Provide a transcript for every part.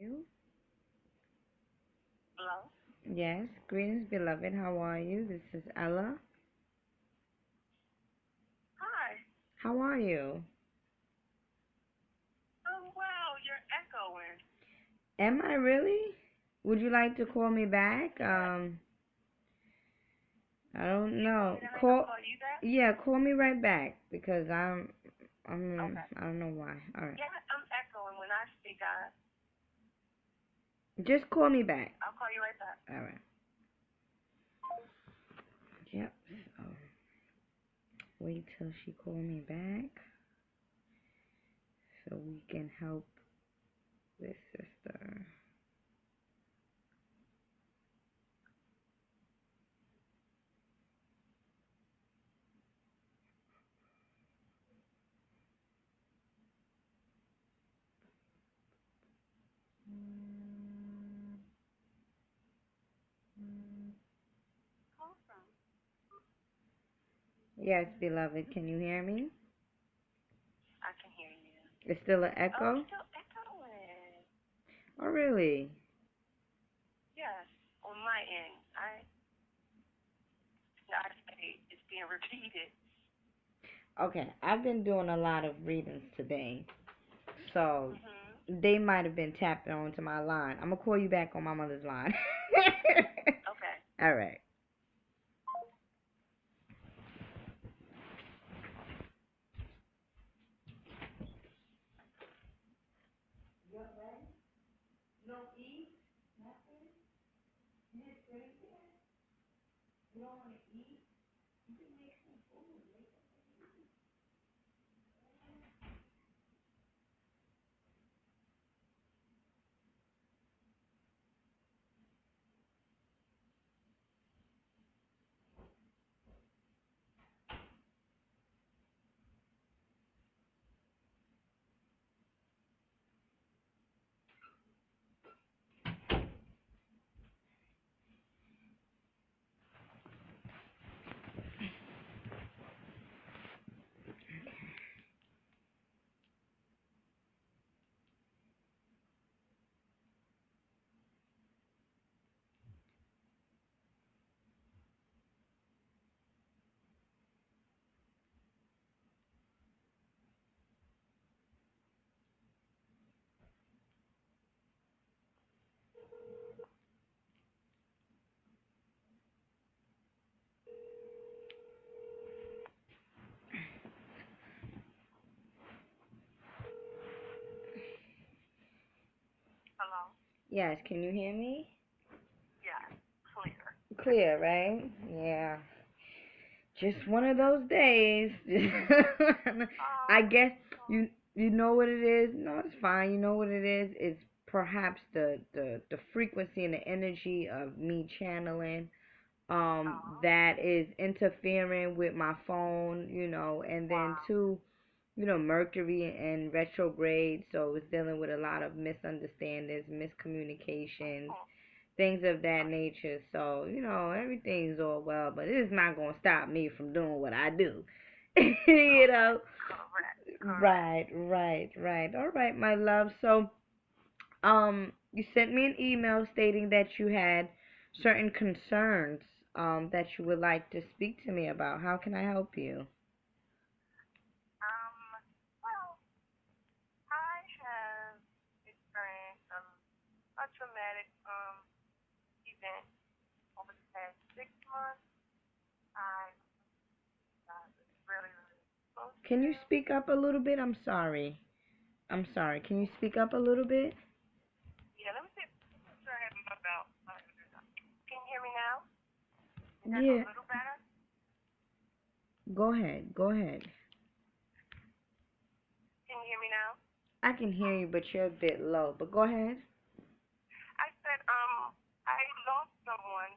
You? Hello? Yes, greetings, beloved. How are you? This is Ella. Hi. How are you? Oh, wow, you're echoing. Am I really? Would you like to call me back? Yeah. I don't You want know. me to hang up Call, call you back? yeah, call me right back because Okay. I don't know why. All right, Yeah, I'm echoing when I speak. just call me back. I'll call you right back. All right. Yep. So wait till she call me back so we can help this sister. Call from. Yes, beloved. Can you hear me? I can hear you. It's still an Oh, it's echo. still echoing. Oh, really? Yes, on my end. I say it's being repeated. Okay, I've been doing a lot of readings today, so Mhm. they might have been tapping onto my line. I'm gonna call you back on my mother's line. Okay. All right. Hello? Yes, can you hear me? Yes, clear. Clear, right? Yeah. Just one of those days. I Oh, guess you know what it is. No, it's fine. You know what it is. It's perhaps the frequency and the energy of me channeling that is interfering with my phone, and then wow. two, Mercury in retrograde, so it's dealing with a lot of misunderstandings, miscommunications, Oh, things of that nature. So, everything's all well, but it's not gonna stop me from doing what I do. you know. correct, correct, correct. Right. All right, my love. So, you sent me an email stating that you had certain concerns that you would like to speak to me about. How can I help you? Well, I have experienced a traumatic event over the past 6 months. I was really, really close Can to. you speak up a little bit? I'm sorry. I'm sorry. Can you speak up a little bit? Yeah, let me see. Sure, I have my belt. Can you hear me now? Is that a Yeah. little better? Go ahead. Go ahead. Can you hear me now? I can hear you, but you're a bit low. But go ahead. I said, I lost someone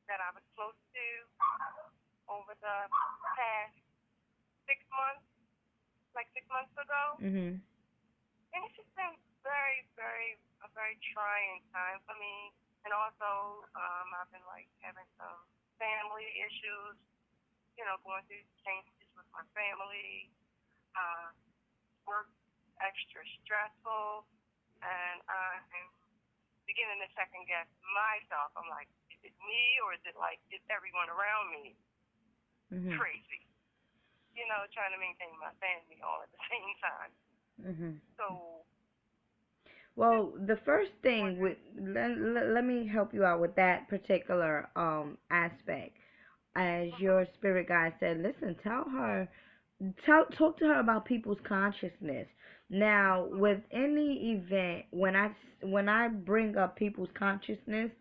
that I was close to over the past 6 months, like 6 months ago. Mhm. And it's just been a very trying time for me. And also, I've been like having some family issues, going through changes with my family, uh, work extra stressful, and I'm beginning to second guess myself. I'm like, is it me or is it like is everyone around me Mhm. crazy? Trying to maintain my sanity all at the same time. Mhm. So just Well, the first thing wondering. with let me help you out with that particular aspect. As Mhm. your spirit guide said, listen, talk to her about people's consciousness. Now, Mhm. with any event, when I bring up people's consciousness,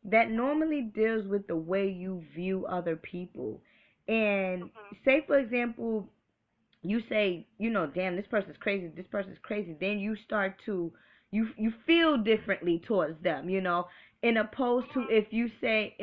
that Mhm. normally deals with the way you view other people. And Mhm. say, for example, you say, damn, this person's crazy, then you start to you feel differently towards them, Mhm. in opposed to if you say,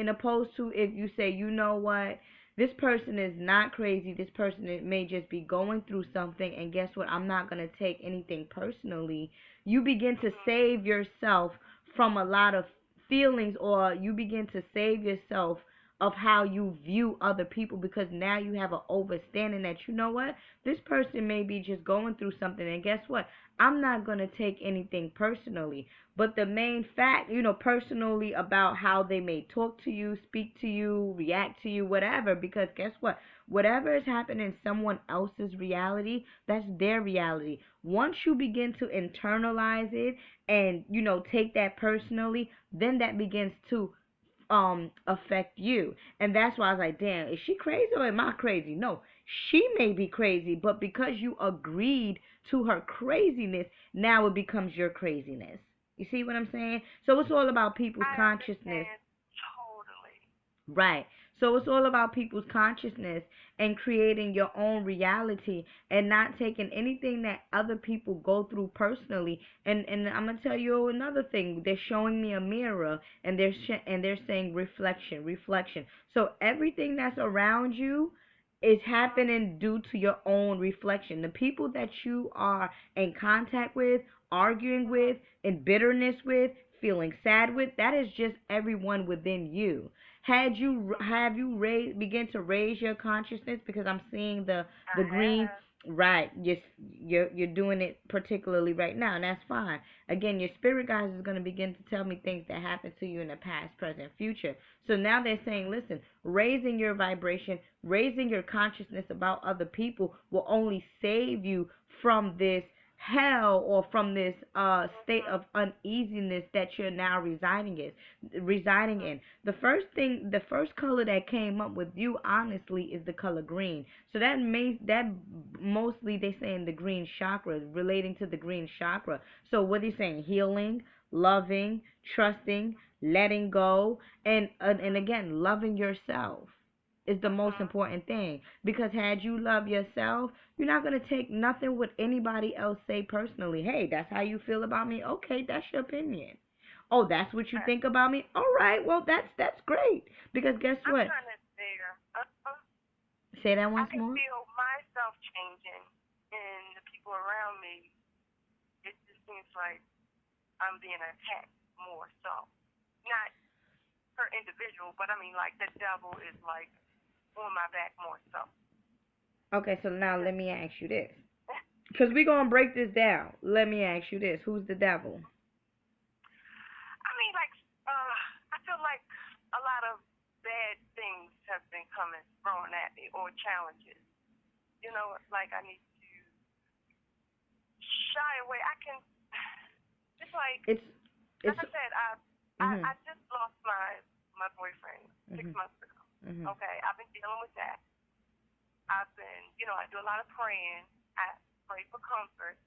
what, this person is not crazy, this person may just be going through something, and guess what, I'm not going to take anything personally. You begin to Mhm. save yourself from a lot of feelings, or you begin to save yourself of how you view other people, because now you have an overstanding that, what, this person may be just going through something, and guess what? I'm not going to take anything personally. But the main fact, personally about how they may talk to you, speak to you, react to you, whatever, because guess what? Whatever is happening in someone else's reality, that's their reality. Once you begin to internalize it and, take that personally, then that begins to affect you. And that's why I was like, damn, is she crazy or am I crazy? No, she may be crazy, but because you agreed to her craziness, now it becomes your craziness. You see what I'm saying? So it's all about people's I consciousness. understand totally. Right. So it's all about people's consciousness and creating your own reality and not taking anything that other people go through personally. And I'm gonna tell you another thing. They're showing me a mirror, and they're saying reflection, reflection. So everything that's around you is Mhm. happening due to your own reflection. The people that you are in contact with, arguing Mhm. with, in bitterness with, feeling sad with, that is just everyone within you. Mhm. Have you raised begin to raise your consciousness, because I'm seeing I the green. have. Right, you're doing it particularly right now, and that's fine. Again, your spirit guides is going to begin to tell me things that happened to you in the past, present, future. So now they're saying, listen, raising your vibration, raising your consciousness about other people will only save you from this hell, or from this state Mhm. of uneasiness that you're now residing Mhm. in. The first color that came up with you, honestly, is the color green. So that mostly they saying the green chakra, relating to the green chakra. So what are you saying? Healing, loving, trusting, letting go, and Mhm. again, loving yourself is the most Mhm. important thing. Because had you love yourself, you're not gonna take nothing what anybody else say personally. Hey, that's how you feel about me. Okay, that's your opinion. Oh, that's what you Right. think about me. All right, well that's great. Because guess I'm what? kind of there. Say that I once can more. feel myself changing, and the people around me. It just seems like I'm being attacked more so. Not per individual, but I mean like the devil is like on my back more so. Okay, so now Because let me ask you this. Because we're going to break this down. Let me ask you this. Who's the devil? I mean like uh I feel like a lot of bad things have been coming thrown at me or challenges. Like I need to shy away. I can. It's It's, like it's, I said, I mhm, just lost my boyfriend six mhm, months ago. mhm. Okay, I've been dealing with that. I've been, I do a lot of praying. I pray for comfort,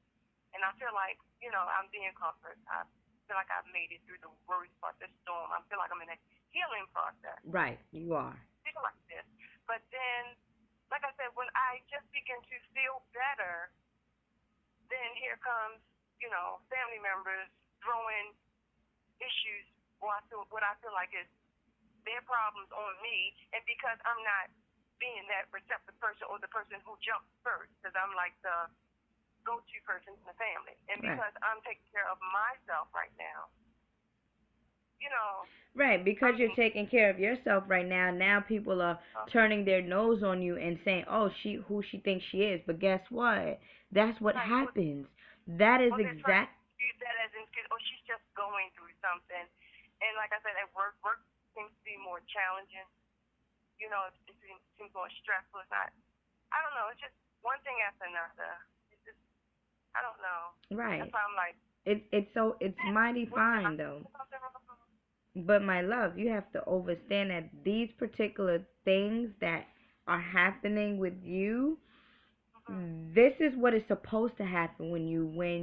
and I feel like, I'm being comforted. I feel like I've made it through the worst part, the storm. I feel like I'm in a healing process. Right, you are. Feel like this, but then, like I said, when I just begin to feel better, then here comes, family members throwing issues, or what I feel like is their problems on me, and because I'm not being that receptive person or the person who jumps first, because I'm like the go-to person in the family, and Right. because I'm taking care of myself right now, you know, Right, I because you're mean, taking care of yourself right now. Now people are turning their nose on you and saying, "Oh, who she thinks she is." But guess what? That's what like, happens. That is they're trying to exact. use that as an excuse. Oh, she's just going through something. And like I said, at work seems to be more challenging. It seems more stressful. It's not. I don't know. It's just one thing after another. It's just. I don't know. That's Right. why I'm like. It's mighty fine though. But my love, you have to understand that these particular things that are happening with you, this is what is supposed to happen when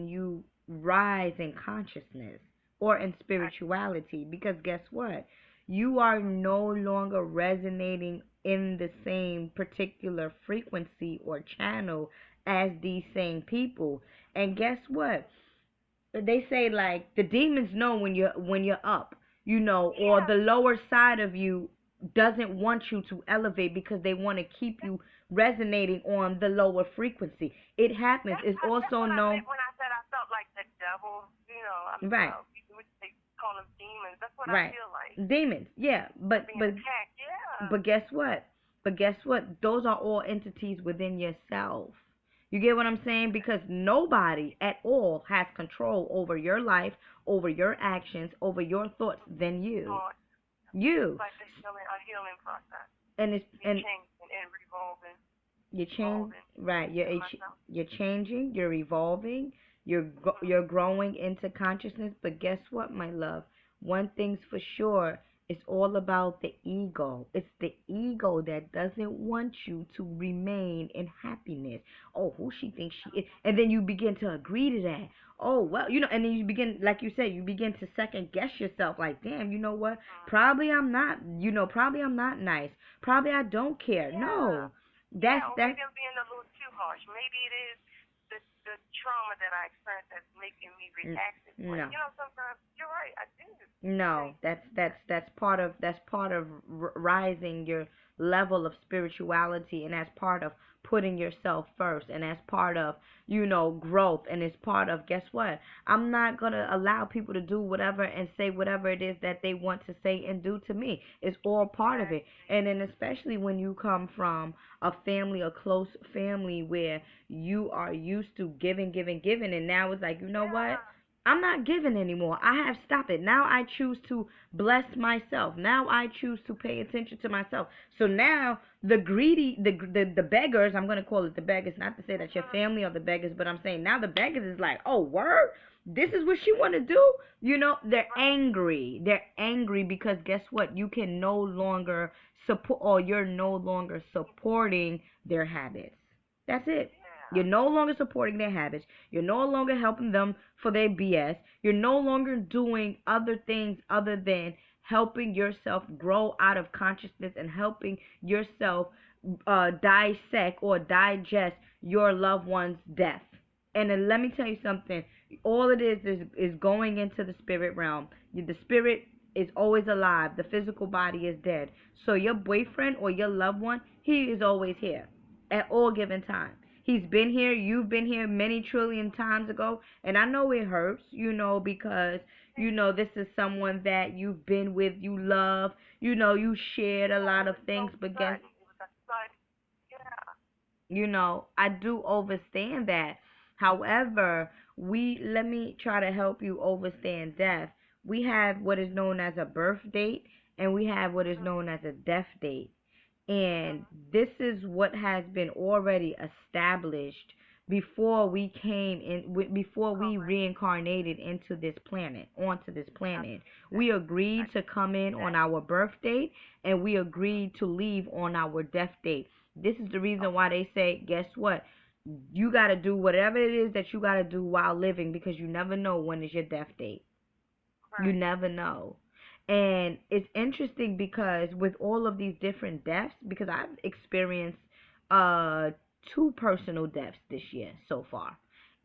you rise in consciousness or in spirituality, because guess what? You are no longer resonating in the same particular frequency or channel as these same people. And guess what? They say like the demons know when you're up, or Yeah. the lower side of you doesn't want you to elevate because they want to keep you resonating on the lower frequency. It happens. It's That's also what I known. meant when I said I felt like the devil. Right. People would they call them demons. That's what I Right. feel like. Demons. Yeah, but Being but attacked. Yeah. but guess what? Those are all entities within yourself. You get what I'm saying? Because nobody at all has control over your life, over your actions, over your thoughts than you. So it's You. like a healing process. And it's Me and changing and revolving, you're change evolving right. within myself. You're changing. You're evolving. Mhm. You're growing into consciousness. But guess what, my love? One thing's for sure. It's all about the ego. It's the ego that doesn't want you to remain in happiness. Oh, who she thinks she is, and then you begin to agree to that. Oh well, and then you begin, like you said, you begin to second guess yourself. Like, damn, you know what? Probably I'm not. Probably I'm not nice. Probably I don't care. Yeah. No, Yeah, or that's maybe I'm being a little too harsh. Maybe it is the trauma that I experienced that's making me react this way. no. Sometimes you're right. I do. No, that's part of rising your level of spirituality, and that's part of putting yourself first, and that's part of growth, and it's part of, guess what? I'm not gonna allow people to do whatever and say whatever it is that they want to say and do to me. It's all part of it, Exactly. and then especially when you come from a family, a close family where you are used to giving, giving, giving, and now it's like, you know what? Yeah. I'm not giving anymore. I have stopped it. Now I choose to bless myself. Now I choose to pay attention to myself. So now the greedy, the beggars, I'm going to call it the beggars, not to say that your Mhm. family are the beggars, but I'm saying now the beggars is like, oh, word? This is what she want to do? They're Right. angry. They're angry because guess what? You can no longer support, or you're no longer supporting their habits. That's it. You're Yeah. no longer supporting their habits. You're no longer helping them for their BS. You're no longer doing other things other than helping yourself grow out of consciousness and helping yourself dissect or digest your loved one's death. And then let me tell you something. All it is going into the spirit realm. The spirit is always alive. The physical body is dead. So your boyfriend or your loved one, he is always here at all given time. He's been here, you've been here many trillion times ago, and I know it hurts, because this is someone that you've been with, you love, you shared a Yeah. lot It of was so things, but guess, sudden. It was a sudden. Yeah. I do understand that. However, let me try to help you understand death. We have what is known as a birth date, and we have what is Mhm. known as a death date. And Mhm. this is what has been already established before we came in, before we Correct. reincarnated into this planet, onto this planet. Absolutely. We I agreed to can come in on that. our birth date, and we Mhm. agreed to leave on our death date. This is the reason why Okay. they say, guess what? You got to do whatever it is that you got to do while living, because you never know when is your death date. You Right. never know. And it's interesting because with all of these different deaths, because I've experienced uh two personal deaths this year so far.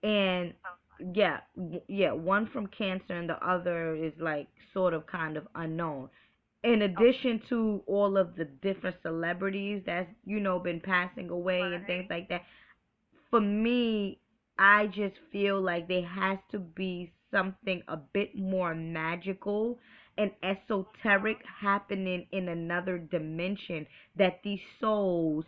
And So yeah, yeah, one from cancer and the other is like sort of kind of unknown. In okay. addition to all of the different celebrities that's, been passing away and things Right. like that, for me, I just feel like there has to be something a bit more magical and esoteric Mhm. happening in another dimension that these souls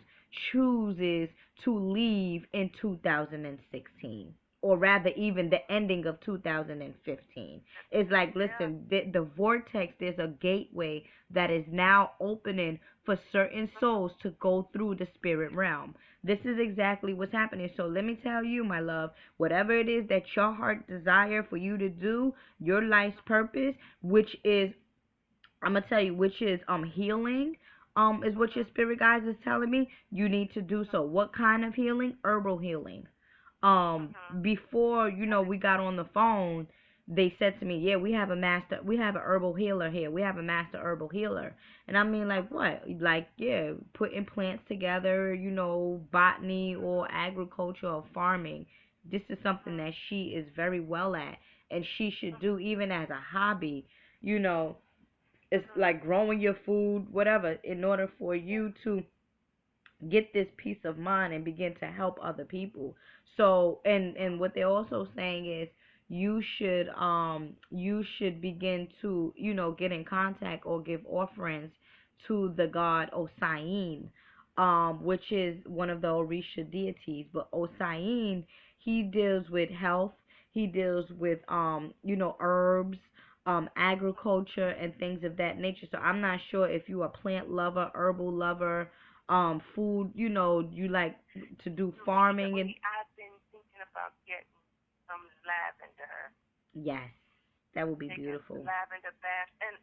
chooses to leave in 2016 or rather even the ending of 2015. It's like, Yeah. listen, the vortex, there's a gateway that is now opening for certain souls to go through the spirit realm. This is exactly what's happening. So let me tell you, my love, whatever it is that your heart desire for you to do, your life's purpose, which is, I'm gonna tell you, which is healing, is what your spirit guides is telling me. You need to do so. What kind of healing? Herbal healing. Before, we got on the phone, they said to me, yeah, we have a herbal healer here, we have a master herbal healer. And I mean, like, what? Like, yeah, putting plants together, botany or agriculture or farming. This is something that she is very well at, and she should do even as a hobby. you know it's like growing your food, whatever, in order for you to get this peace of mind and begin to help other people. So, and what they're also saying is you should begin to, get in contact or give offerings to the god Osain, which is one of the Orisha deities. But Osain, he deals with health, he deals with herbs, agriculture and things of that nature. So I'm not sure if you a plant lover, herbal lover, food, you like to do farming and I've been thinking about getting some lavender, yes, that would be take a beautiful. lavender bath, and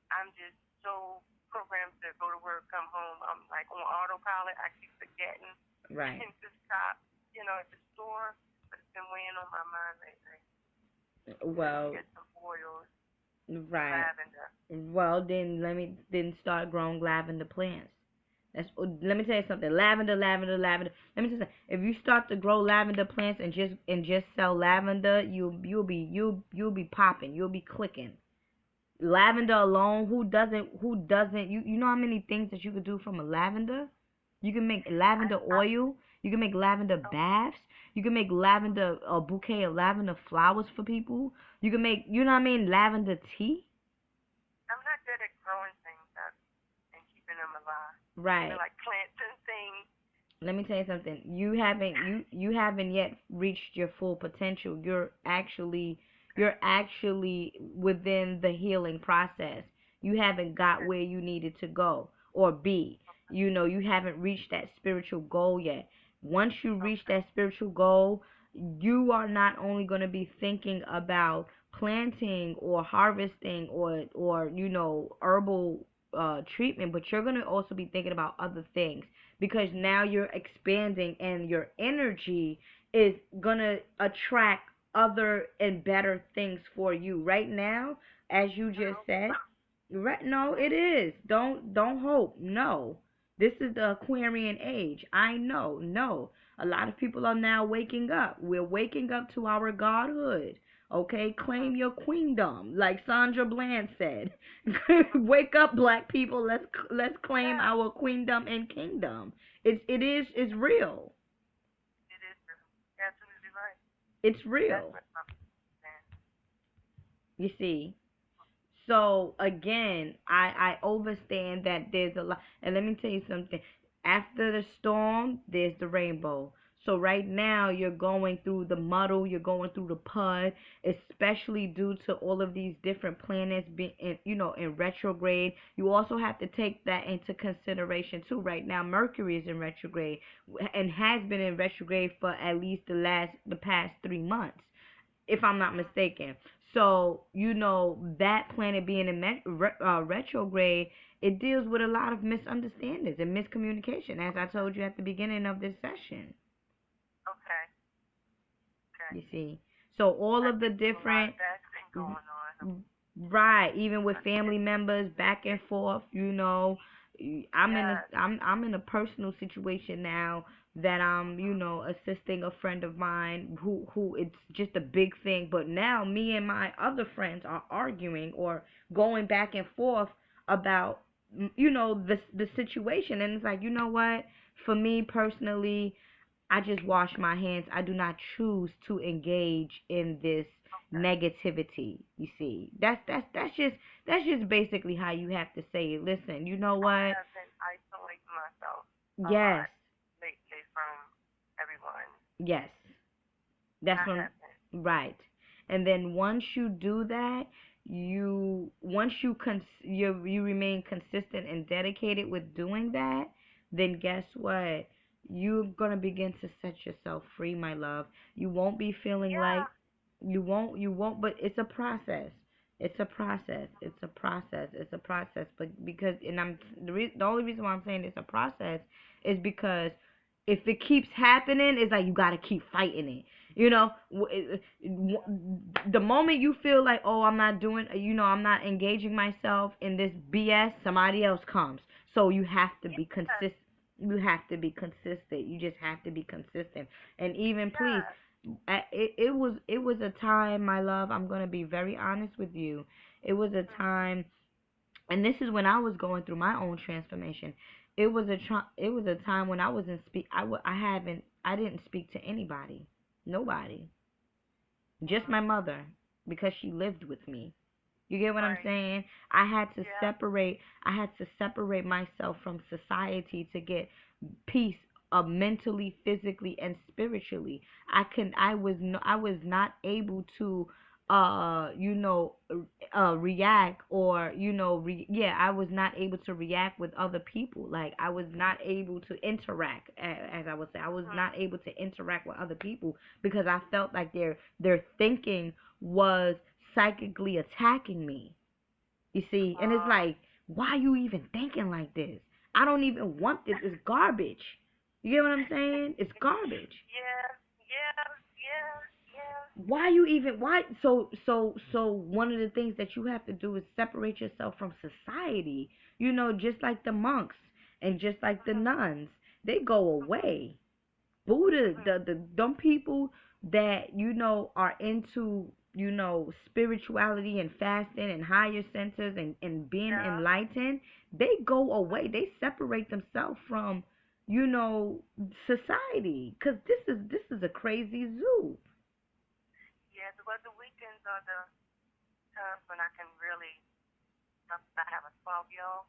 I'm just so programmed to go to work, come home. I'm like on autopilot. I keep forgetting Right. to stop, at the store. But it's been weighing on my mind lately. Well, Get some oils, some right. lavender. Well, then start growing lavender plants. Let me tell you something. Lavender, lavender, lavender. Let me tell you something. If you start to grow lavender plants and just sell lavender, you'll be popping. You'll be clicking. Lavender alone, who doesn't you know how many things that you could do from a lavender? You can make lavender I oil, you can make lavender baths, you can make lavender, a bouquet of lavender flowers for people. You can make, you know what I mean, lavender tea. I'm not good at growing things up and keeping them alive. Right. Like plants and things. Let me tell you something. You haven't yet reached your full potential. You're actually within the healing process. You haven't got where you needed to go or be. You haven't reached that spiritual goal yet. Once you reach Okay. that spiritual goal, you are not only going to be thinking about planting or harvesting or herbal treatment, but you're going to also be thinking about other things, because now you're expanding and your energy is going to attract other and better things for you. Right now, as you just said, right, no, it is. Don't hope. No. This is the Aquarian age. I know. No. A lot of people are now waking up. We're waking up to our godhood. Okay, claim your queendom, like Sandra Bland said. Wake up, black people. Let's claim Yeah, our queendom and kingdom. It's real. it is. You're absolutely right. It's That's real. what I'm saying. You see. So again, I understand that there's a lot, and let me tell you something. After the storm, there's the rainbow. So right now, you're going through the muddle, you're going through the pud, especially due to all of these different planets being, in retrograde. You also have to take that into consideration too. Right now, Mercury is in retrograde and has been in retrograde for at least the past 3 months, if I'm not mistaken. So, that planet being in retrograde, it deals with a lot of misunderstandings and miscommunication, as I told you at the beginning of this session. Okay. Okay. You see, so all I of the think there's a lot different, of that thing going on. right, even with family members back and forth, I'm in a Yes. I'm in a personal situation now that I'm, assisting a friend of mine who it's just a big thing, but now me and my other friends are arguing or going back and forth about, the situation. And it's like, you know what, for me personally, I just wash my hands. I do not choose to engage in this Okay. negativity. You see, that's just basically how you have to say it. Listen, you know I what? have been isolating myself a Yes, lot lately from everyone. yes, That's not when, happening. right. And then once you do that, once you remain consistent and dedicated with doing that, then guess what? You're gonna begin to set yourself free, my love. You won't be feeling Yeah. like you won't, but it's a process. It's a process. It's a process. It's a process. But because, and the only reason why I'm saying it's a process is because if it keeps happening, it's like you gotta keep fighting it. You know, the moment you feel like, oh, I'm not doing, I'm not engaging myself in this BS, somebody else comes. So you have to be Yes. consistent. You have to be consistent. You just have to be consistent. And even please, Yes. it was a time, my love. I'm gonna be very honest with you. It was a Mhm. time, and this is when I was going through my own transformation. It was a time when I wasn't speak. I didn't speak to anybody, nobody, just Mhm. my mother, because she lived with me. You get what I'm Right. saying? I had to Yeah. separate I had to separate myself from society to get peace, mentally, physically, and spiritually. I was not able to react, or I was not able to react with other people. Like, I was not able to interact, as I would say. I was Mhm. not able to interact with other people because I felt like their thinking was psychically attacking me. You see, and it's Uh, like, why you even thinking like this? I don't even want this. It's garbage. You get what I'm saying? It's garbage. yeah. Yeah. Yeah. Yeah. Why you even why so one of the things that you have to do is separate yourself from society. Just like the monks and just like the Mhm. nuns, they go Mhm. away. Buddha, Mhm. the dumb people that are into spirituality and fasting and higher centers and being Yeah. enlightened, they go Mhm. away. They separate themselves from you know society, because this is a crazy zoo. Yeah. But the weekends are the times when I can really. I have a 12-year-old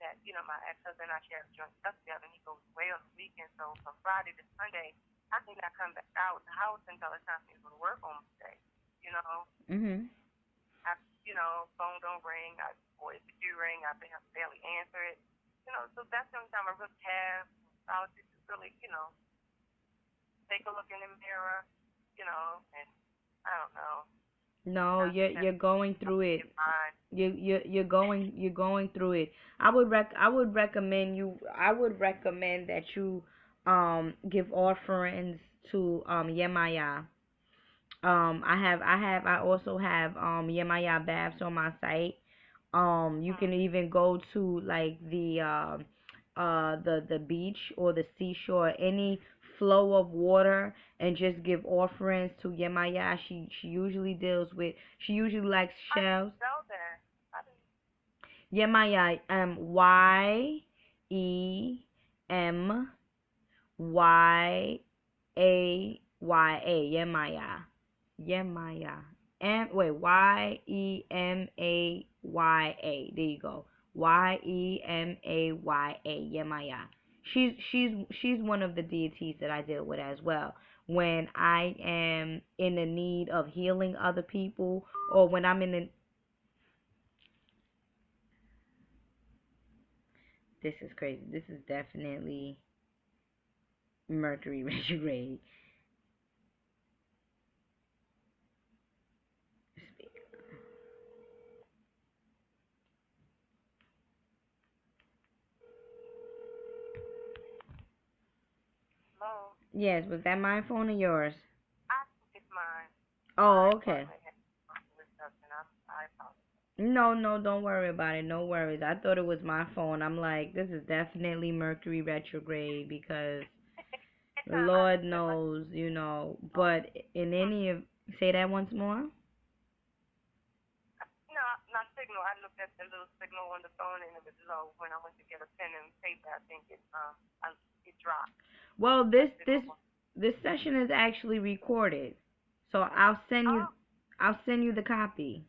that my ex-husband and I share a joint stuff together, and he goes away on the weekend. So from Friday to Sunday, I think I come back out the house until it's time for me to go to work on Monday. You know, Mhm. I phone don't ring. Or if it do ring, I barely answer it. So that's the only time I really have solitude to really, take a look in the mirror, and I don't know, No, not you're going through something it. in mind. You're going through it. I would recommend that you give offerings to Yemaya. I also have Yemaya baths on my site. You Hmm. can even go to, like, the beach or the seashore, any flow of water, and just give offerings to Yemaya. She usually likes How do you shells. spell that? How do you, Yemaya, Yemaya, Yemaya. Yemaya. Yemaya. There you go. Yemaya. Yemaya. She's one of the deities that I deal with as well. When I am in the need of healing other people, or when I'm in the this is crazy. This is definitely Mercury retrograde. hello? Yes, was that my phone or yours? I think it's mine. Oh, My okay. apartment has reception. I apologize. No, no, don't worry about it. No worries. I thought it was my phone. I'm like, this is definitely Mercury retrograde because Anytime I Lord look at my knows. phone, But in any of, say that once more. no, not signal. I looked at the little signal on the phone and it was low. When I went to get a pen and paper, I think it dropped. Well, My this signal. this this session is actually recorded, so Oh, I'll send you the copy.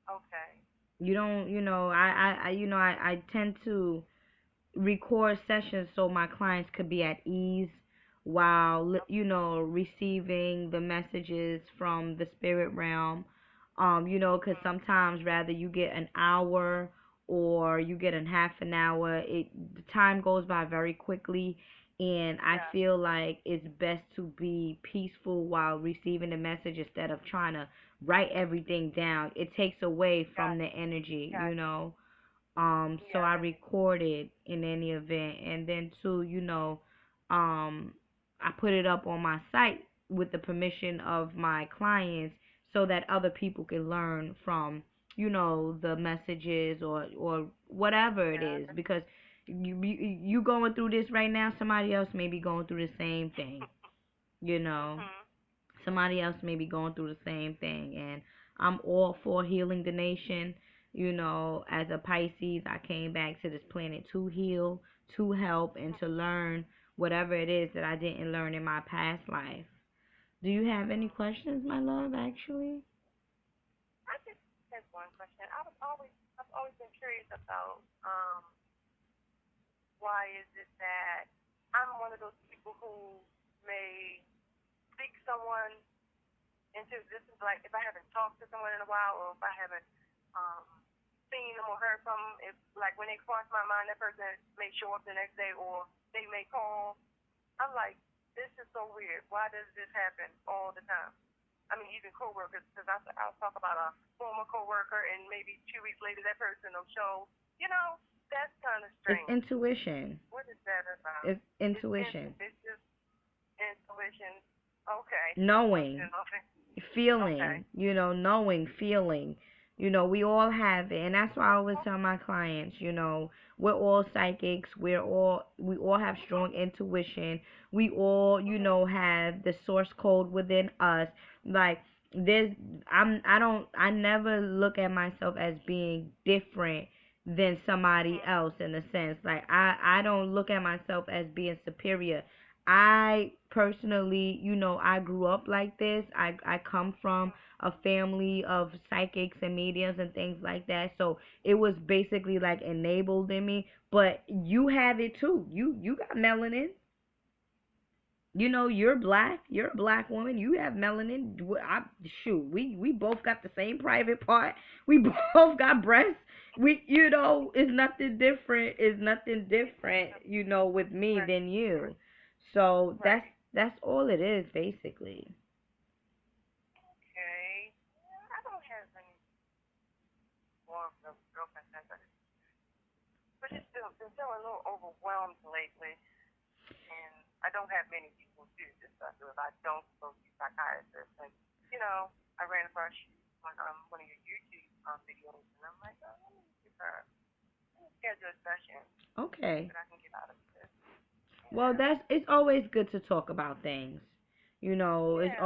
okay. You don't, I tend to record sessions so my clients could be at ease, while receiving the messages from the spirit realm. Because Mhm. sometimes rather you get an hour or you get in half an hour, the time goes by very quickly, and I Yeah. feel like it's best to be peaceful while receiving the message instead of trying to write everything down. It takes away from Got the energy. got So yeah, I that makes recorded in any event, and then too, um, I put it up on my site with the permission of my clients, so that other people can learn from, the messages or whatever it yeah. is, because you going through this right now, somebody else may be going through the same thing, you know Mhm. somebody else may be going through the same thing, and I'm all for healing the nation. As a Pisces, I came back to this planet to heal, to help, and to learn whatever it is that I didn't learn in my past life. Do you have any Mhm. questions, my love, actually? I just had one question. I've always been curious about why is it that I'm one of those people who may speak someone into existence, like if I haven't talked to someone in a while, or if I haven't um, seen them or heard from them, if like when they cross my mind, that person may show up the next day, or they may call. I'm like, this is so weird. Why does this happen all the time? I mean, even coworkers, because I'll talk about a former coworker, and maybe 2 weeks later that person will show. You know, that's kind of It's strange. intuition. What is that about? It's intuition. It's just intuition. Okay, that's one Knowing. to know. Okay. Feeling, knowing, feeling. We all have it, and that's why I always tell my clients, we're all psychics. We all have strong intuition. We all, Mhm. have the source code within us. Like there's, I never look at myself as being different than somebody Mhm. else in a sense. Like I don't look at myself as being superior. I personally, I grew up like this. I come from Mhm. a family of psychics and mediums and things like that. So it was basically like enabled in me. But you have it too. You got melanin. You're black. You're a black woman. You have melanin. Shoot, we both got the same private part. We both got breasts. It's nothing different. It's nothing different. With me Right. than you. So that's Right. that's all it is basically. Okay. I don't have any more girlfriends, but just been feeling a little overwhelmed lately, and I don't have many people to discuss it with. I don't go to psychiatrists, and you know, I ran across you on one of your YouTube videos, and I'm like, oh, let me give her schedule a session, see Okay. what I can get out of this. Well, Yeah. it's always good to talk about things. It's Yeah.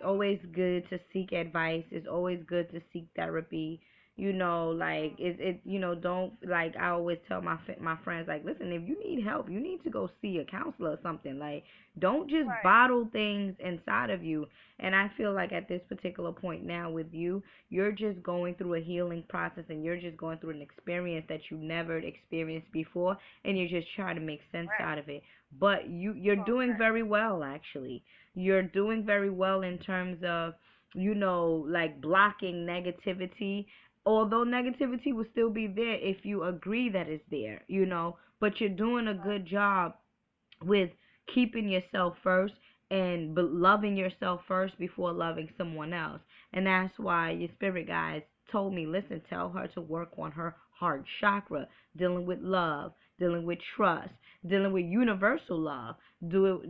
always good to seek advice. It's always good to seek therapy. Like Mhm. don't, like I always tell my friends, like, listen, if you need help, you need to go see a counselor or something. Like, don't just Right. bottle things inside of you. And I feel like at this particular point now with you, you're just going through a healing process, and you're just going through an experience that you never experienced before, and you're just trying to make sense Right. out of it. But you're doing Okay. very well, actually. You're doing very well in terms of, like blocking negativity. Although negativity will still be there if you agree that it's there, but you're doing a Right. good job with keeping yourself first and loving yourself first before loving someone else. And that's why your spirit guides told me, listen, tell her to work on her heart chakra, dealing with love, dealing with trust, dealing with universal love, do it,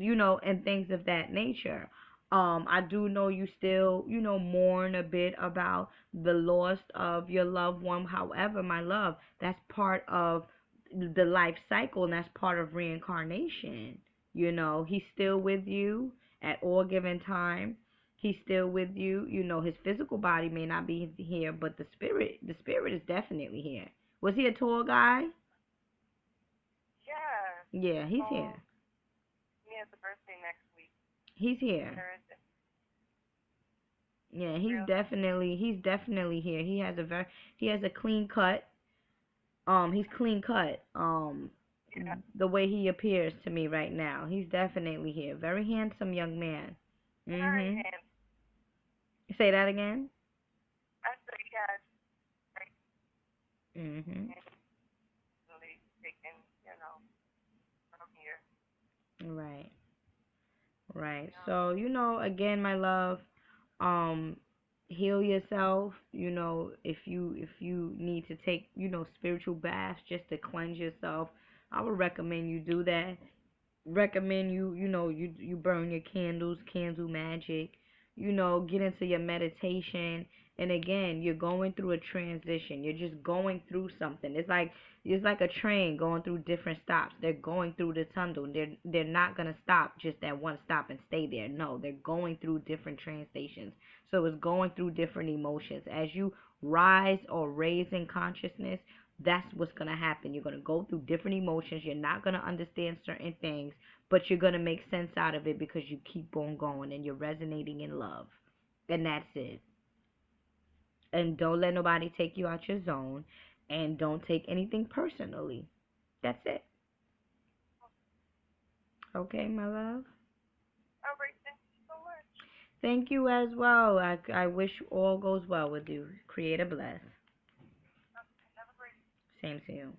and things of that nature. I do know you still, mourn a bit about the loss of your loved one. However, my love, that's part of the life cycle, and that's part of reincarnation. He's still with you at all given time. He's still with you. His physical body may not be here, but the spirit is definitely here. Was he a tall guy? Yeah. Yeah, he's So here. he has a birthday next week, He's here. Thursday. Yeah, he's Really? definitely he's definitely here. He has a clean cut. He's clean cut. Yeah. the way he appears to me right now. He's definitely here. Very handsome young man. Very Mhm. handsome. Say that again. I say, yes, very Mhm. easily taken, from here. Right. Right. Yeah. So, again, my love, um heal yourself, if you need to take, spiritual baths just to cleanse yourself, I would recommend you do that. Recommend you burn your candles, candle magic, get into your meditation. And again, you're going through a transition. You're just going through something. It's like a train going through different stops. They're going through the tunnel. They're not gonna stop just at one stop and stay there. No, they're going through different train stations. So it's going through different emotions. As you rise or raise in consciousness, that's what's going to happen. You're going to go through different emotions. You're not going to understand certain things, but you're going to make sense out of it because you keep on going and you're resonating in love. And that's it. And don't let nobody take you out your zone, and don't take anything personally. That's it. Okay, my love? All right, thank you so much. Thank you as well. I wish all goes well with you. Create a bless. Okay, have a great Same to you.